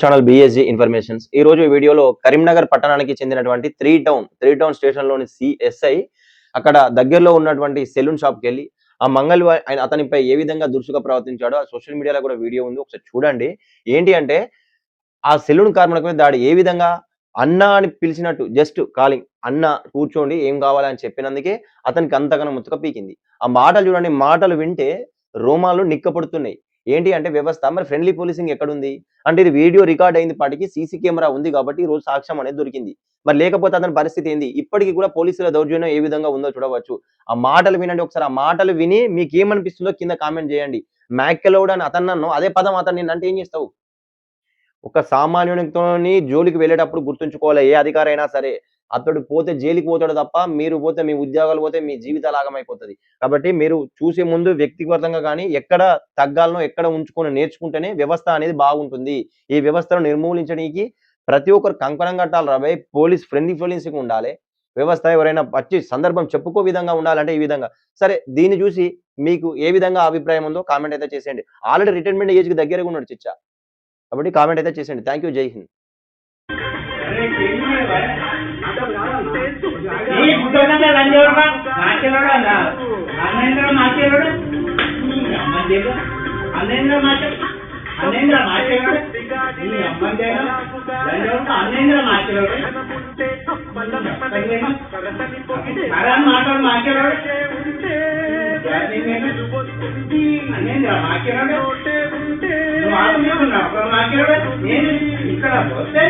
Channel BSG informations ఈ రోజు వీడియోలో కరీంనగర్ పట్టణానికి చెందినటువంటి త్రీ టౌన్ స్టేషన్ లోని సిఎస్ఐ అక్కడ దగ్గరలో ఉన్నటువంటి సెలూన్ షాప్ కి వెళ్ళి ఆ అతనిపై ఏ విధంగా దురుసుగా ప్రవర్తించాడో ఆ సోషల్ మీడియాలో కూడా వీడియో ఉంది, ఒకసారి చూడండి. ఏంటి అంటే ఆ సెలూన్ కార్మికుల మీద దాడి ఏ విధంగా అన్న అని పిలిచినట్టు జస్ట్ కాలింగ్ అన్న కూర్చోండి ఏం కావాలని చెప్పినందుకే అతనికి అంతగానో ముచ్చక పీకింది. ఆ మాటలు చూడండి, మాటలు వింటే రోమాలు నిక్కపడుతున్నాయి. ఏంటి అంటే వ్యవస్థ మరి ఫ్రెండ్లీ పోలీసింగ్ ఎక్కడుంది? అంటే ఇది వీడియో రికార్డ్ అయింది పాటికి సీసీ కెమెరా ఉంది కాబట్టి ఈ రోజు సాక్ష్యం అనేది దొరికింది. మరి లేకపోతే అతని పరిస్థితి ఏంది? ఇప్పటికి కూడా పోలీసుల దౌర్జన్యం ఏ విధంగా ఉందో చూడవచ్చు. ఆ మాటలు వినండి ఒకసారి. ఆ మాటలు విని మీకేమనిపిస్తుందో కింద కామెంట్ చేయండి. మ్యాక్‌కెలౌడ్ అని అతన్నన్నావు, అదే పదం అతను నిన్నంటే ఏం చేస్తావు? ఒక సామాన్యునితోని జోలికి వెళ్ళేటప్పుడు గుర్తుంచుకోవాలి, ఏ అధికారి అయినా సరే. అతడు పోతే జైలుకి పోతాడు తప్ప, మీరు పోతే మీ ఉద్యోగాలు పోతే మీ జీవితాలు ఆగమైపోతది. కాబట్టి మీరు చూసే ముందు వ్యక్తిగతంగా గాని ఎక్కడ తగ్గాలనో, ఎక్కడ ఉంచుకొని నేర్చుకుంటేనే వ్యవస్థ అనేది బాగుంటుంది. ఈ వ్యవస్థను నిర్మూలించడానికి ప్రతి ఒక్కరు కంకణం కట్టాలి రాబోయ్. ఫ్రెండ్లీ పోలీసింగ్ ఉండాలి. వ్యవస్థ ఎవరైనా వచ్చి సందర్భం చెప్పుకో విధంగా ఉండాలంటే ఈ విధంగా. సరే దీన్ని చూసి మీకు ఏ విధంగా అభిప్రాయం ఉందో కామెంట్ అయితే చేసేయండి. ఆల్రెడీ రిటైర్మెంట్ ఏజ్‌కి దగ్గరగా ఉన్నాడు చిచ్చా. కాబట్టి కామెంట్ అయితే చేసేయండి. Thank you. జై హింద్. ఇక్కడ వస్తే